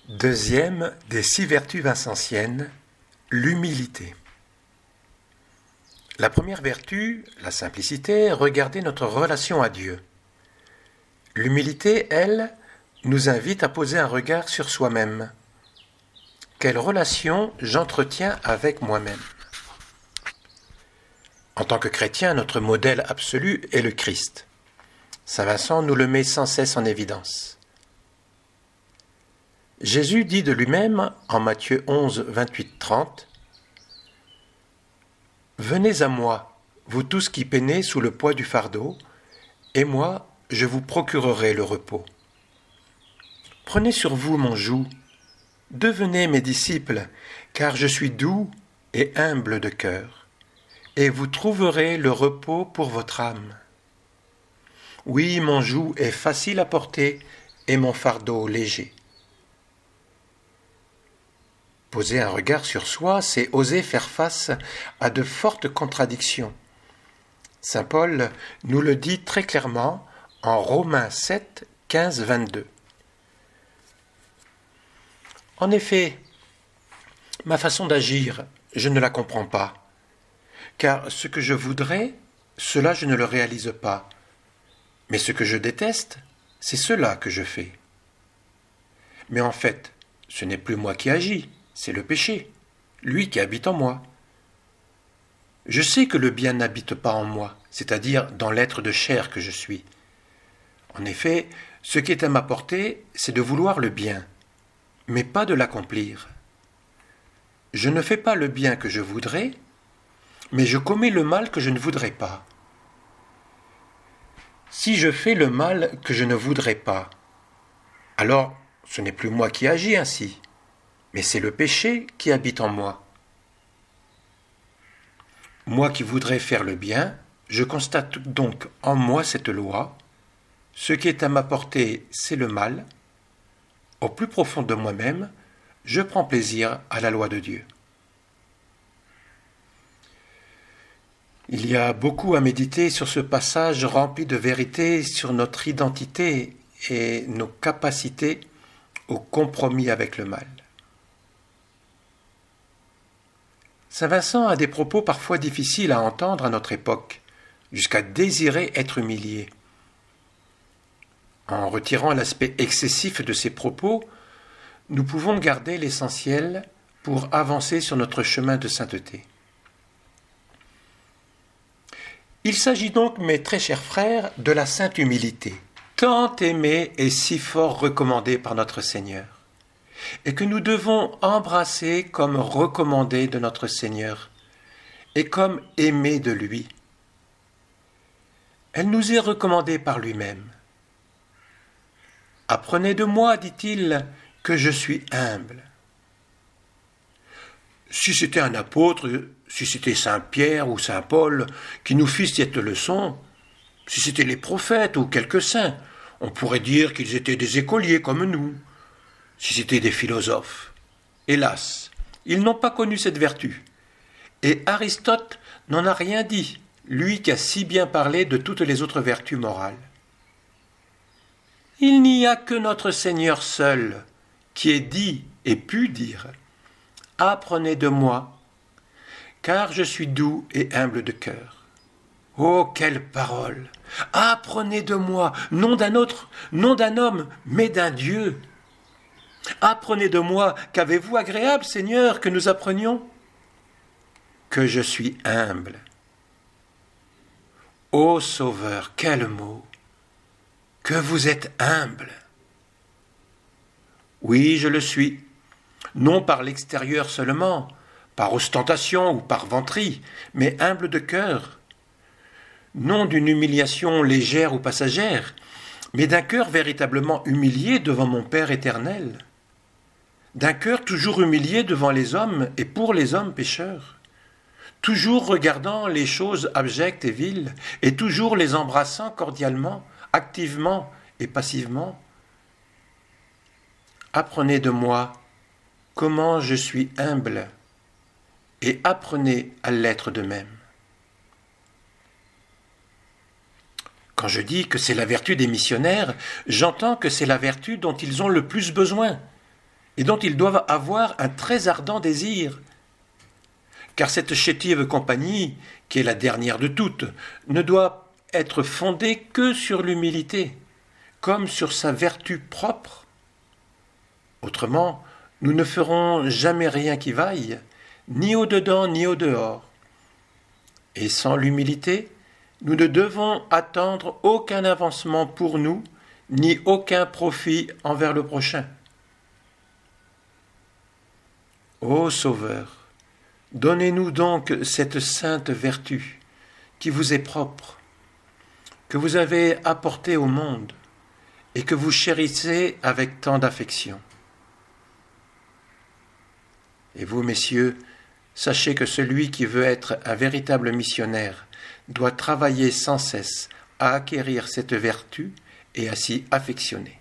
Deuxième des 6 vertus vincentiennes, l'humilité. La première vertu, la simplicité, regardait notre relation à Dieu. L'humilité, elle, nous invite à poser un regard sur soi-même. Quelle relation j'entretiens avec moi-même? En tant que chrétien, notre modèle absolu est le Christ. Saint Vincent nous le met sans cesse en évidence. Jésus dit de lui-même en Matthieu 11, 28-30 « Venez à moi, vous tous qui peinez sous le poids du fardeau, et moi, je vous procurerai le repos. Prenez sur vous mon joug, devenez mes disciples, car je suis doux et humble de cœur, et vous trouverez le repos pour votre âme. Oui, mon joug est facile à porter et mon fardeau léger. » Poser un regard sur soi, c'est oser faire face à de fortes contradictions. Saint Paul nous le dit très clairement en Romains 7, 15, 22. En effet, ma façon d'agir, je ne la comprends pas, car ce que je voudrais, cela je ne le réalise pas, mais ce que je déteste, c'est cela que je fais. Mais en fait, ce n'est plus moi qui agis, c'est le péché, lui qui habite en moi. Je sais que le bien n'habite pas en moi, c'est-à-dire dans l'être de chair que je suis. En effet, ce qui est à ma portée, c'est de vouloir le bien, mais pas de l'accomplir. Je ne fais pas le bien que je voudrais, mais je commets le mal que je ne voudrais pas. Si je fais le mal que je ne voudrais pas, alors ce n'est plus moi qui agis ainsi, mais c'est le péché qui habite en moi. Moi qui voudrais faire le bien, je constate donc en moi cette loi. Ce qui est à ma portée, c'est le mal. Au plus profond de moi-même, je prends plaisir à la loi de Dieu. Il y a beaucoup à méditer sur ce passage rempli de vérité sur notre identité et nos capacités au compromis avec le mal. Saint Vincent a des propos parfois difficiles à entendre à notre époque, jusqu'à désirer être humilié. En retirant l'aspect excessif de ses propos, nous pouvons garder l'essentiel pour avancer sur notre chemin de sainteté. Il s'agit donc, mes très chers frères, de la sainte humilité, tant aimée et si fort recommandée par notre Seigneur, et que nous devons embrasser comme recommandée de notre Seigneur, et comme aimée de lui. Elle nous est recommandée par lui-même. « Apprenez de moi, dit-il, que je suis humble. » Si c'était un apôtre, si c'était Saint Pierre ou Saint Paul qui nous fissent cette leçon, si c'était les prophètes ou quelques saints, on pourrait dire qu'ils étaient des écoliers comme nous. Si c'était des philosophes. Hélas, ils n'ont pas connu cette vertu. Et Aristote n'en a rien dit, lui qui a si bien parlé de toutes les autres vertus morales. Il n'y a que notre Seigneur seul qui ait dit et pu dire « Apprenez de moi, car je suis doux et humble de cœur. » Oh, quelle parole! Apprenez de moi, non d'un autre, non d'un homme, mais d'un Dieu. Apprenez de moi, qu'avez-vous agréable, Seigneur, que nous apprenions? Que je suis humble. Ô Sauveur, quel mot! Que vous êtes humble. Oui, je le suis, non par l'extérieur seulement, par ostentation ou par vanterie, mais humble de cœur. Non d'une humiliation légère ou passagère, mais d'un cœur véritablement humilié devant mon Père éternel. D'un cœur toujours humilié devant les hommes et pour les hommes pécheurs, toujours regardant les choses abjectes et viles, et toujours les embrassant cordialement, activement et passivement. Apprenez de moi comment je suis humble, et apprenez à l'être de même. Quand je dis que c'est la vertu des missionnaires, j'entends que c'est la vertu dont ils ont le plus besoin. et dont ils doivent avoir un très ardent désir. Car cette chétive compagnie, qui est la dernière de toutes, ne doit être fondée que sur l'humilité, comme sur sa vertu propre. Autrement, nous ne ferons jamais rien qui vaille, ni au dedans ni au dehors. Et sans l'humilité, nous ne devons attendre aucun avancement pour nous, ni aucun profit envers le prochain. Ô Sauveur, donnez-nous donc cette sainte vertu qui vous est propre, que vous avez apportée au monde et que vous chérissez avec tant d'affection. Et vous, messieurs, sachez que celui qui veut être un véritable missionnaire doit travailler sans cesse à acquérir cette vertu et à s'y affectionner.